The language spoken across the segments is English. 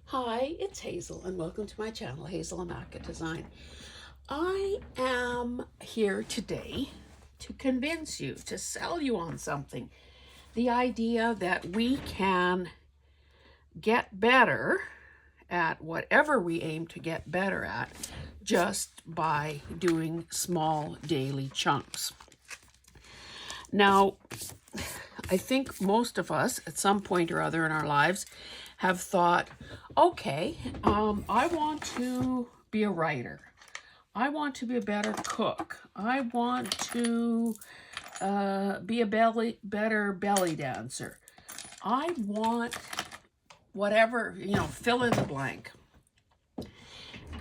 Hi, it's Hazel, and welcome to my channel, Hazel Amaka Design. I am here today to convince you, to sell you on something. The idea that we can get better at whatever we aim to get better at just by doing small daily chunks. Now, I think most of us at some point or other in our lives have thought, okay, I want to be a writer. I want to be a better cook. I want to be a better belly dancer. I want whatever, fill in the blank.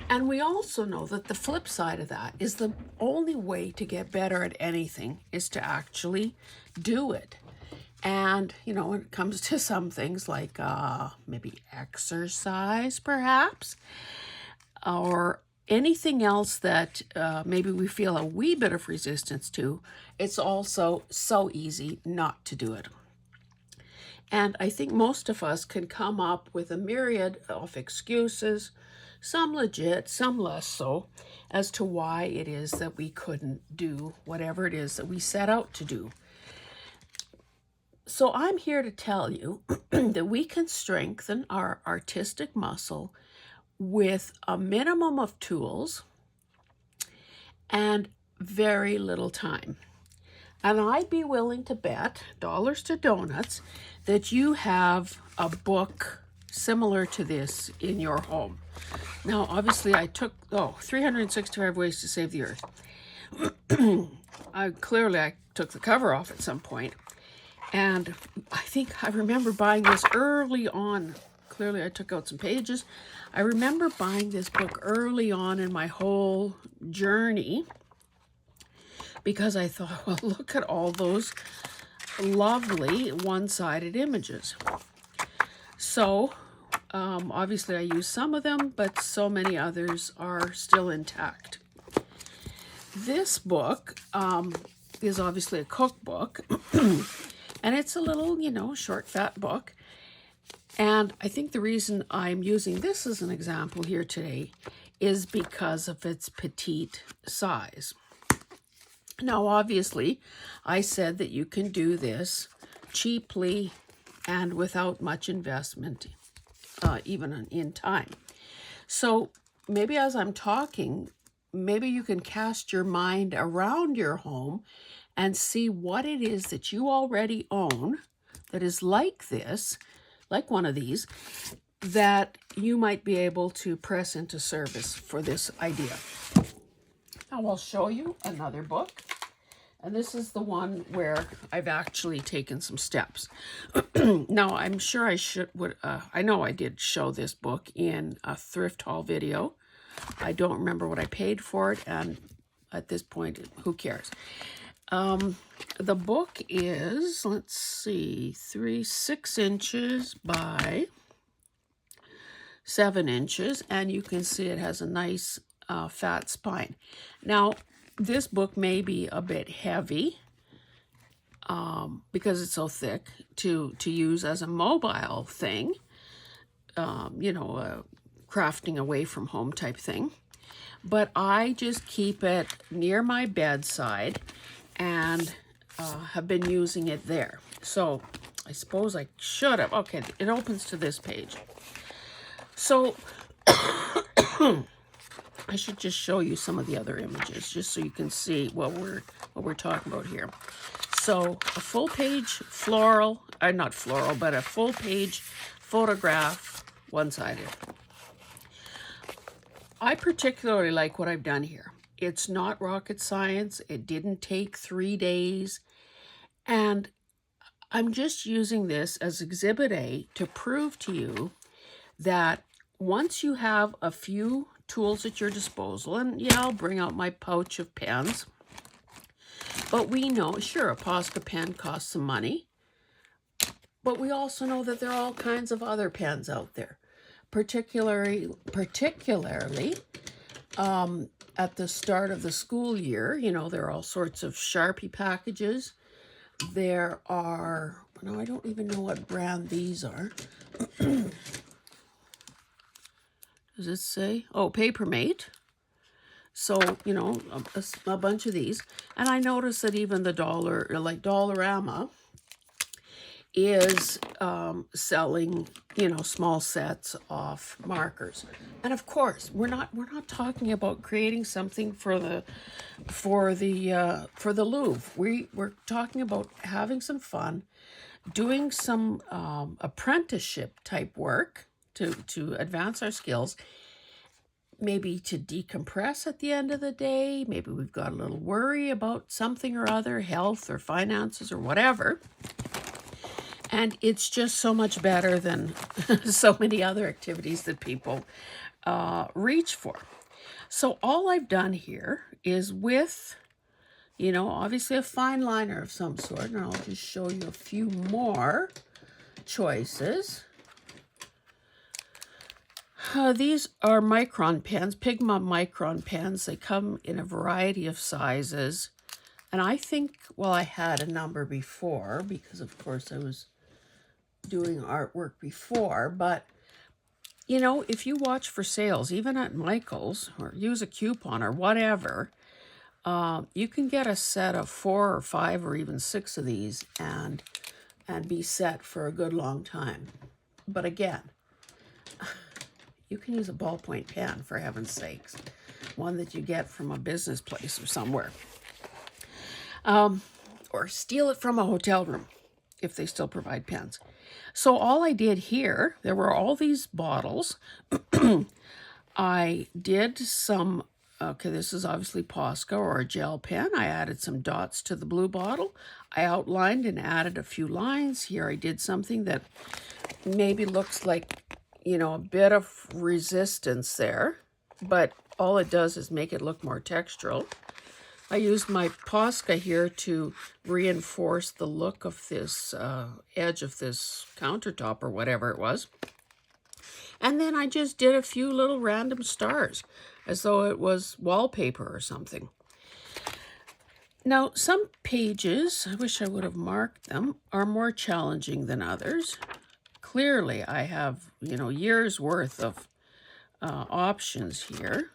And we also know that the flip side of that is the only way to get better at anything is to actually do it. And, when it comes to some things like maybe exercise, perhaps, or anything else that maybe we feel a wee bit of resistance to, it's also so easy not to do it. And I think most of us can come up with a myriad of excuses, some legit, some less so, as to why it is that we couldn't do whatever it is that we set out to do. So I'm here to tell you that we can strengthen our artistic muscle with a minimum of tools and very little time. And I'd be willing to bet, dollars to donuts, that you have a book similar to this in your home. Now, obviously, I took, 365 Ways to Save the Earth. I took the cover off at some point. And I think I remember buying this early on. Clearly, I took out some pages. I remember buying this book early on in my whole journey because I thought, well, look at all those lovely one-sided images. So, obviously, I used some of them, but so many others are still intact. This book is obviously a cookbook. And it's a little, short, fat book. And I think the reason I'm using this as an example here today is because of its petite size. Now, obviously, I said that you can do this cheaply and without much investment, even in time. So maybe as I'm talking, maybe you can cast your mind around your home and see what it is that you already own that is like this, like one of these, that you might be able to press into service for this idea. Now I'll show you another book. And this is the one where I've actually taken some steps. Now, I'm sure I know I did show this book in a thrift haul video. I don't remember what I paid for it, and at this point, who cares? The book is, let's see, 6 inches by 7 inches, and you can see it has a nice fat spine. Now, this book may be a bit heavy because it's so thick to use as a mobile thing, crafting away from home type thing. But I just keep it near my bedside and have been using it there. So I suppose I should have. Okay, it opens to this page. So I should just show you some of the other images just so you can see what we're talking about here. So a full page floral, not floral, but a full page photograph, one-sided. I particularly like what I've done here. It's not rocket science. It didn't take 3 days. And I'm just using this as Exhibit A to prove to you that once you have a few tools at your disposal, and yeah, I'll bring out my pouch of pens, but we know, sure, a Posca pen costs some money, but we also know that there are all kinds of other pens out there, particularly at the start of the school year. There are all sorts of Sharpie packages. There are, now I don't even know what brand these are. does it say? Oh, Papermate. So, you know, a bunch of these. And I noticed that even the Dollarama is selling, you know, small sets of markers. And of course, we're not talking about creating something for the Louvre. We're talking about having some fun, doing some apprenticeship type work to advance our skills, maybe to decompress at the end of the day. Maybe we've got a little worry about something or other, health or finances or whatever. And it's just so much better than so many other activities that people reach for. So all I've done here is with, you know, obviously a fine liner of some sort. And I'll just show you a few more choices. These are micron pens, Pigma micron pens. They come in a variety of sizes. And I think, well, I had a number before because, of course, I was doing artwork before. But, you know, if you watch for sales, even at Michael's, or use a coupon or whatever, you can get a set of 4 or 5 or even 6 of these and be set for a good long time. But again, you can use a ballpoint pen, for heaven's sakes, one that you get from a business place or somewhere. Or steal it from a hotel room if they still provide pens. So all I did here, there were all these bottles. I did some, okay, this is obviously Posca or a gel pen. I added some dots to the blue bottle. I outlined and added a few lines. Here I did something that maybe looks like, you know, a bit of resistance there, but all it does is make it look more textural. I used my Posca here to reinforce the look of this edge of this countertop or whatever it was. And then I just did a few little random stars as though it was wallpaper or something. Now, some pages, I wish I would have marked them, are more challenging than others. Clearly, I have, you know, years worth of options here.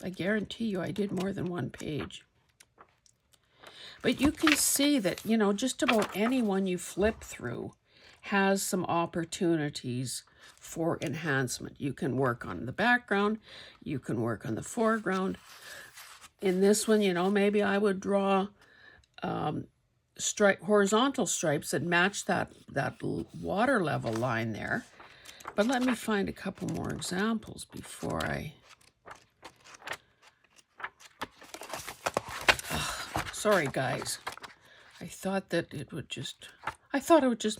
I guarantee you I did more than one page. But you can see that, you know, just about anyone you flip through has some opportunities for enhancement. You can work on the background, you can work on the foreground. In this one, you know, maybe I would draw horizontal stripes that match that water level line there. But let me find a couple more examples before I... Sorry, guys. I thought it would just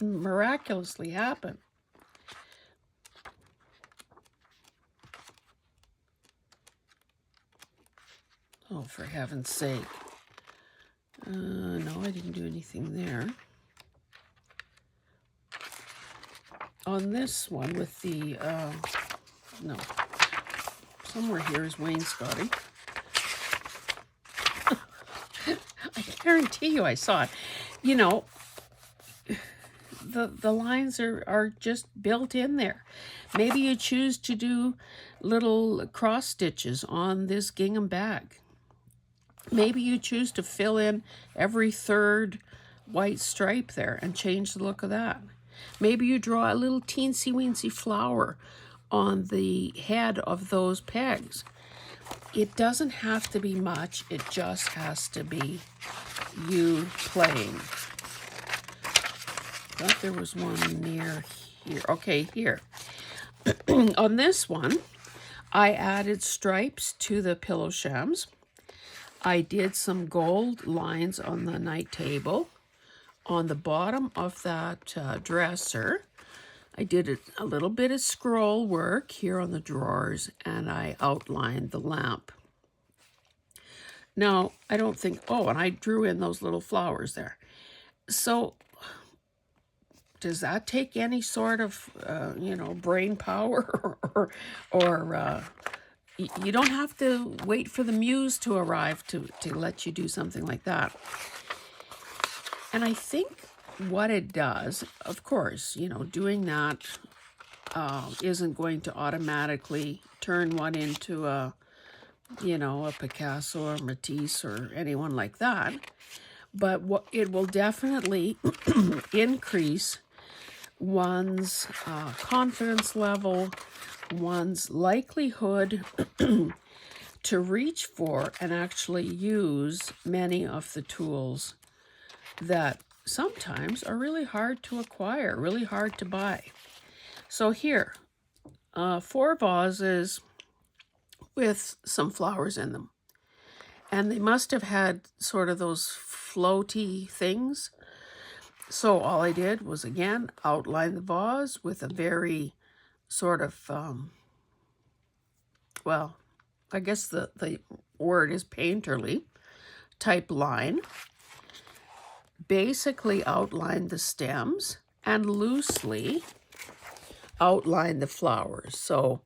miraculously happen. Oh, for heaven's sake. No, I didn't do anything there. On this one with the, no. Somewhere here is wainscoting. I guarantee you I saw it. You know, the lines are just built in there. Maybe you choose to do little cross stitches on this gingham bag. Maybe you choose to fill in every third white stripe there and change the look of that. Maybe you draw a little teensy-weensy flower on the head of those pegs. It doesn't have to be much. It just has to be you playing. I thought there was one near here. Okay, here. On this one, I added stripes to the pillow shams. I did some gold lines on the night table. On the bottom of that dresser, I did a little bit of scroll work here on the drawers, and I outlined the lamp. Now, I don't think, oh, and I drew in those little flowers there. So, does that take any sort of, you know, brain power? or you don't have to wait for the muse to arrive to let you do something like that. And I think what it does, of course, you know, doing that isn't going to automatically turn one into a, you know, a Picasso or Matisse or anyone like that. But what it will definitely increase one's confidence level, one's likelihood to reach for and actually use many of the tools that sometimes are really hard to acquire, really hard to buy. So here, 4 vases with some flowers in them. And they must have had sort of those floaty things. So all I did was, again, outline the vase with a very sort of, well, I guess the word is painterly type line. Basically outline the stems and loosely outline the flowers. So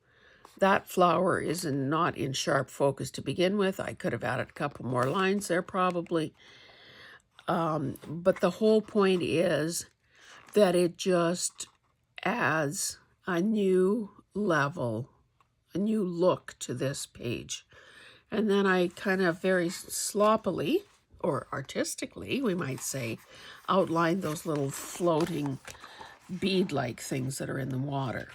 that flower is not in sharp focus to begin with. I could have added a couple more lines there probably. But the whole point is that it just adds a new level, a new look to this page. And then I kind of very sloppily, or artistically, we might say, outline those little floating bead-like things that are in the water.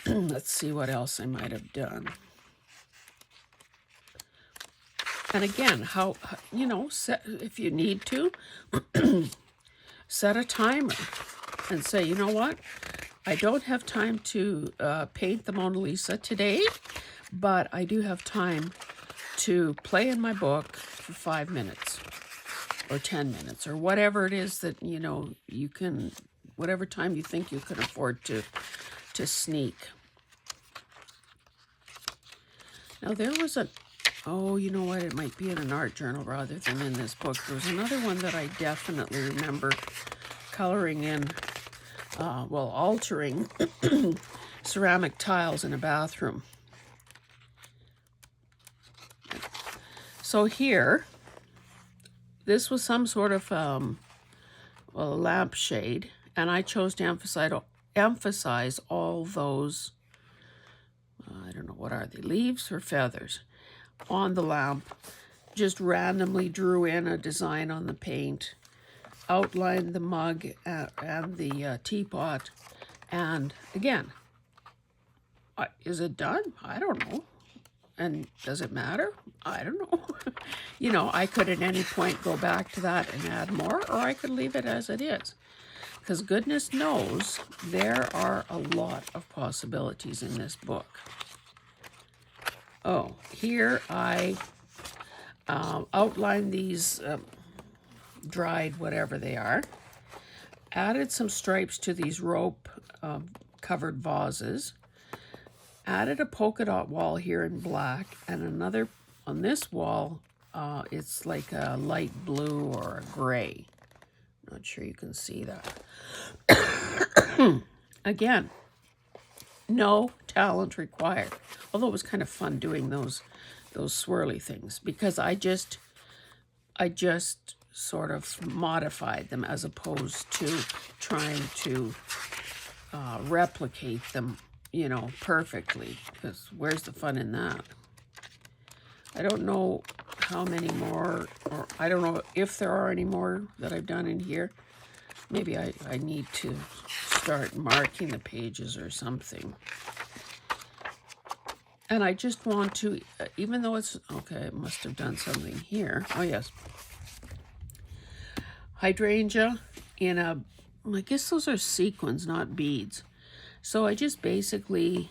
Let's see what else I might have done. And again, how you know, if you need to, set a timer and say, you know what, I don't have time to paint the Mona Lisa today, but I do have time to play in my book for 5 minutes or 10 minutes or whatever it is that, you know, you can, whatever time you think you can afford to sneak. Now there was a, oh, you know what, it might be in an art journal rather than in this book. There was another one that I definitely remember coloring in, well, altering ceramic tiles in a bathroom. So here, this was some sort of well, a lampshade, and I chose to emphasize all those, I don't know, what are they, leaves or feathers, on the lamp. Just randomly drew in a design on the paint, outlined the mug and the teapot, and again, is it done? I don't know. And does it matter? I don't know. You know, I could at any point go back to that and add more, or I could leave it as it is. Because goodness knows there are a lot of possibilities in this book. Oh, here I outlined these dried whatever they are. Added some stripes to these rope covered vases. Added a polka dot wall here in black, and another on this wall, it's like a light blue or a gray. Not sure you can see that. Again, no talent required. Although it was kind of fun doing those swirly things, because I just sort of modified them as opposed to trying to replicate them, you know, perfectly, because where's the fun in that? I don't know how many more, or I don't know if there are any more that I've done in here. Maybe I need to start marking the pages or something. And I just want to, even though it's, okay, I must have done something here. Oh, yes. Hydrangea in a, I guess those are sequins, not beads. So I just basically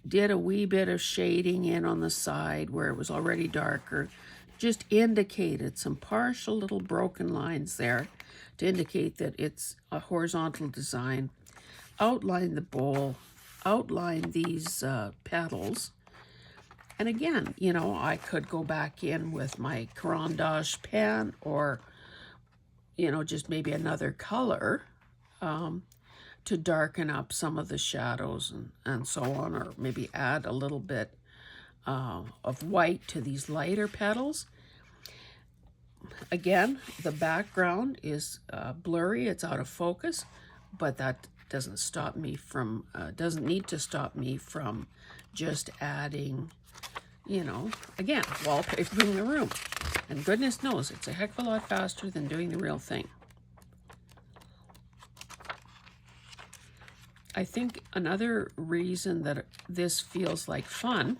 did a wee bit of shading in on the side where it was already darker. Just indicated some partial little broken lines there to indicate that it's a horizontal design. Outline the bowl, outline these petals. And again, you know, I could go back in with my Caran d'Ache pen, or, you know, just maybe another color to darken up some of the shadows and so on, or maybe add a little bit of white to these lighter petals. again, the background is blurry, it's out of focus, but that doesn't stop me from, doesn't need to stop me from just adding, you know, again, wallpapering the room. And goodness knows, it's a heck of a lot faster than doing the real thing. I think another reason that this feels like fun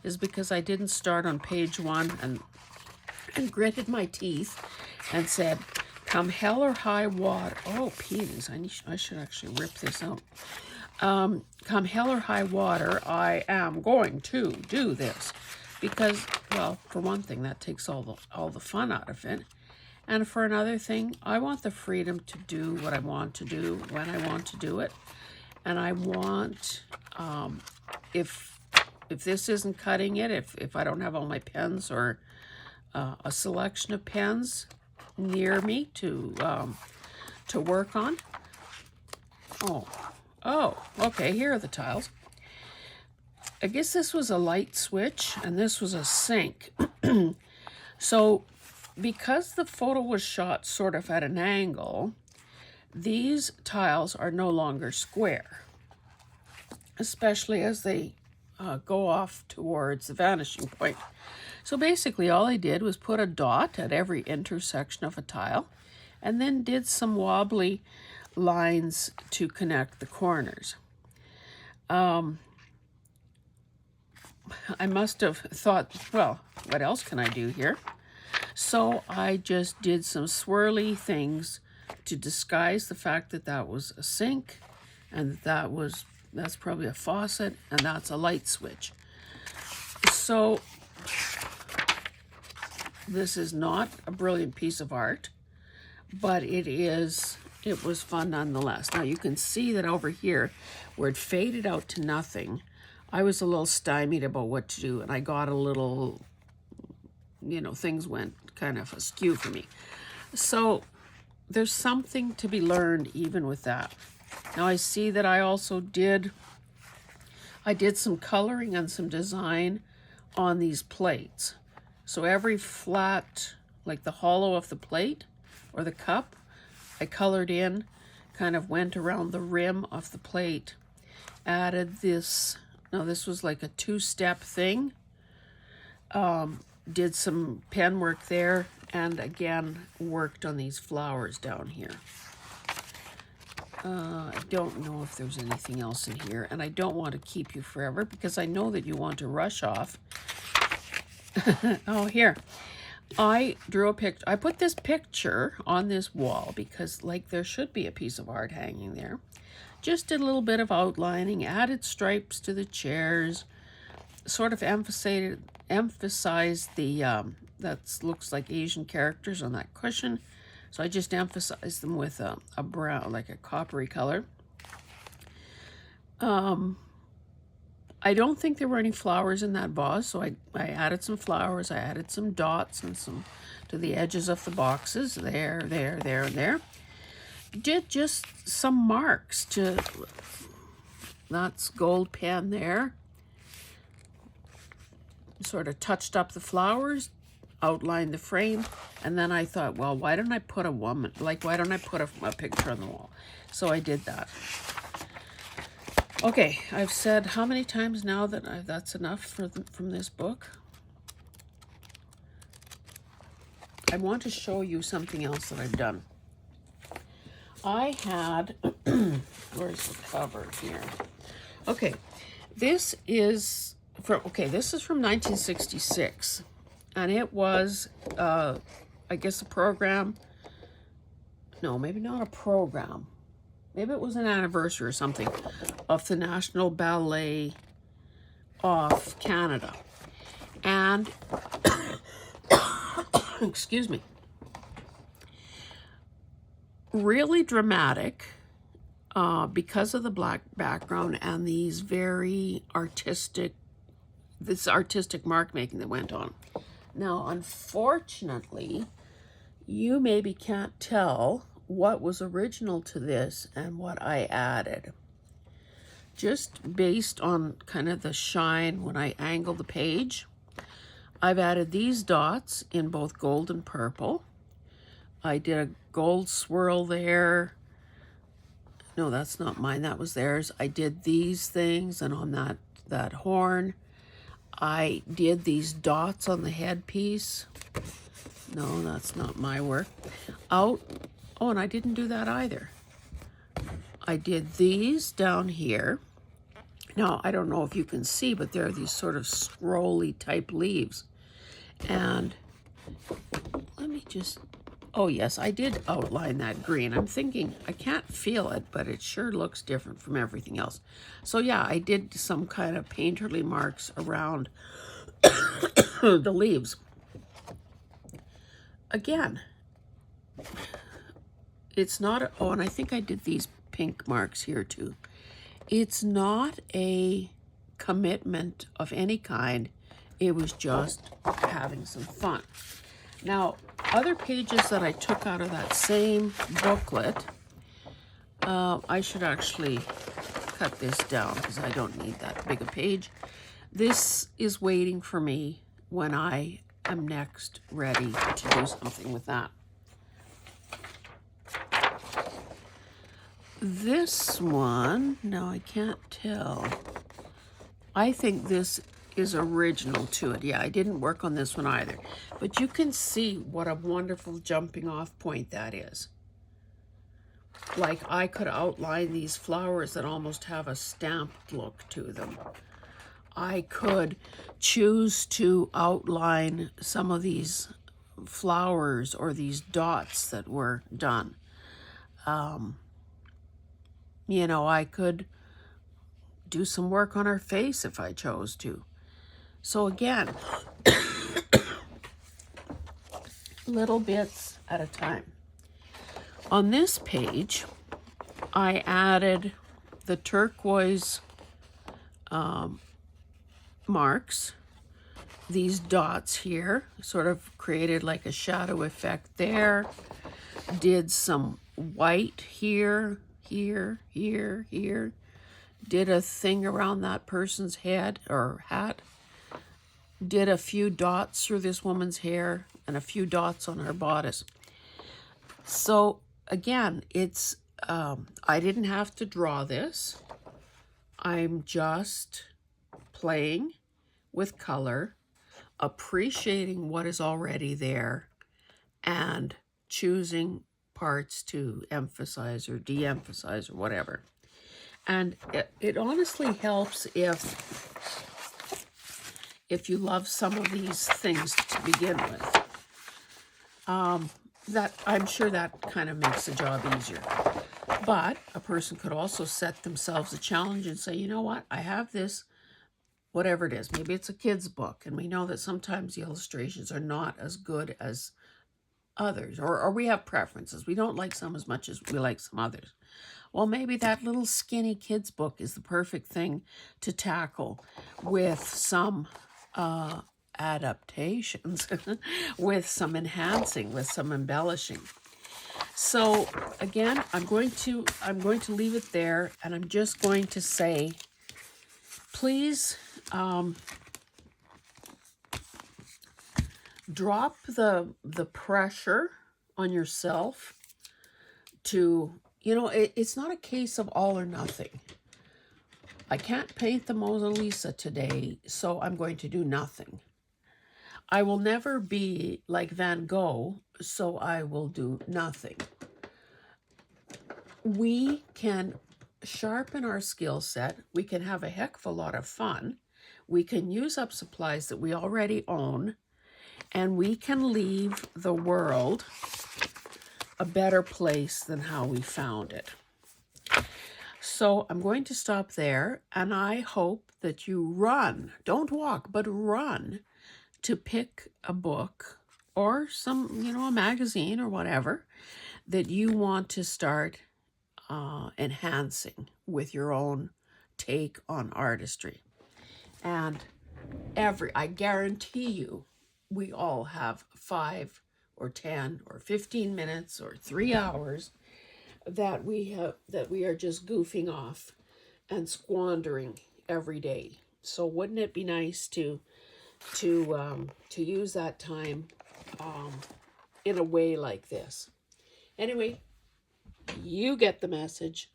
is because I didn't start on page 1 and gritted my teeth and said, come hell or high water. Oh, peas, I should actually rip this out. Come hell or high water, I am going to do this. Because, well, for one thing, that takes all the fun out of it. And for another thing, I want the freedom to do what I want to do when I want to do it. And I want, if this isn't cutting it, if I don't have all my pens or a selection of pens near me to work on. Oh, okay, here are the tiles. I guess this was a light switch and this was a sink. So because the photo was shot sort of at an angle, these tiles are no longer square, especially as they go off towards the vanishing point. So basically all I did was put a dot at every intersection of a tile and then did some wobbly lines to connect the corners. I must have thought, well, what else can I do here? So I just did some swirly things to disguise the fact that that was a sink and that's probably a faucet and that's a light switch. So this is not a brilliant piece of art, but it was fun nonetheless. Now you can see that over here where it faded out to nothing, I was a little stymied about what to do, and I got a little, you know, things went kind of askew for me. So there's something to be learned even with that. Now I see that I also did some coloring and some design on these plates. So every flat, like the hollow of the plate or the cup, I colored in, kind of went around the rim of the plate, added this. Now this was like a 2-step thing. Did some pen work there, and again worked on these flowers down here. I don't know if there's anything else in here, and I don't want to keep you forever because I know that you want to rush off. Oh, here. I drew a picture. I put this picture on this wall because, like, there should be a piece of art hanging there. Just did a little bit of outlining, added stripes to the chairs, sort of emphasized the, that looks like Asian characters on that cushion. So I just emphasized them with a brown, like a coppery color. I don't think there were any flowers in that vase, so I added some flowers. I added some dots and some to the edges of the boxes. There, and there. Did just some marks to, that's gold pen there. Sort of touched up the flowers, outlined the frame, and then I thought, well, why don't I put a woman, like, why don't I put a picture on the wall? So I did that. Okay, I've said how many times now that that's enough from this book? I want to show you something else that I've done. I had, where's the cover here? Okay, this is from 1966, and it was, I guess a program, no, maybe not a program, maybe it was an anniversary or something of the National Ballet of Canada. And, excuse me, really dramatic because of the black background and these very artistic, this artistic mark making that went on. Now, unfortunately, you maybe can't tell what was original to this and what I added. Just based on kind of the shine when I angle the page, I've added these dots in both gold and purple. I did a gold swirl there. No, that's not mine, that was theirs. I did these things, and on that horn, I did these dots on the headpiece. No, that's not my work. Out, oh, and I didn't do that either. I did these down here. Now, I don't know if you can see, but there are these sort of scrolly type leaves. And let me just, oh yes, I did outline that green. I'm thinking, I can't feel it, but it sure looks different from everything else. So yeah, I did some kind of painterly marks around the leaves. Again, it's not, oh, and I think I did these pink marks here too. It's not a commitment of any kind. It was just having some fun. Now, other pages that I took out of that same booklet, I should actually cut this down because I don't need that big a page. This is waiting for me when I am next ready to do something with that. This one, no, I can't tell. I think this is original to it. Yeah, I didn't work on this one either. But you can see what a wonderful jumping off point that is. Like, I could outline these flowers that almost have a stamped look to them. I could choose to outline some of these flowers or these dots that were done. You know, I could do some work on her face if I chose to. So again, little bits at a time. On this page, I added the turquoise marks. These dots here sort of created like a shadow effect there. Did some white here, here, here, here. Did a thing around that person's head or hat. Did a few dots through this woman's hair and a few dots on her bodice. So again, it's, I didn't have to draw this. I'm just playing with color, appreciating what is already there, and choosing parts to emphasize or de-emphasize or whatever. And it honestly helps if you love some of these things to begin with. That I'm sure that kind of makes the job easier. But a person could also set themselves a challenge and say, you know what, I have this, whatever it is. Maybe it's a kid's book, and we know that sometimes the illustrations are not as good as others, or we have preferences. We don't like some as much as we like some others. Well, maybe that little skinny kid's book is the perfect thing to tackle with some adaptations, with some enhancing, with some embellishing. So again, I'm going to leave it there, and I'm just going to say, please drop the pressure on yourself to, you know, it's not a case of all or nothing. I can't paint the Mona Lisa today, so I'm going to do nothing. I will never be like Van Gogh, so I will do nothing. We can sharpen our skill set. We can have a heck of a lot of fun. We can use up supplies that we already own, and we can leave the world a better place than how we found it. So I'm going to stop there, and I hope that you run, don't walk, but run to pick a book or some, you know, a magazine or whatever that you want to start enhancing with your own take on artistry. And I guarantee you, we all have 5 or 10 or 15 minutes or 3 hours that we are just goofing off and squandering every day. So wouldn't it be nice to to use that time in a way like this. Anyway, you get the message.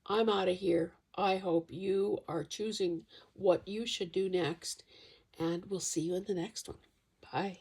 I'm out of here. I hope you are choosing what you should do next, and we'll see you in the next one. Bye.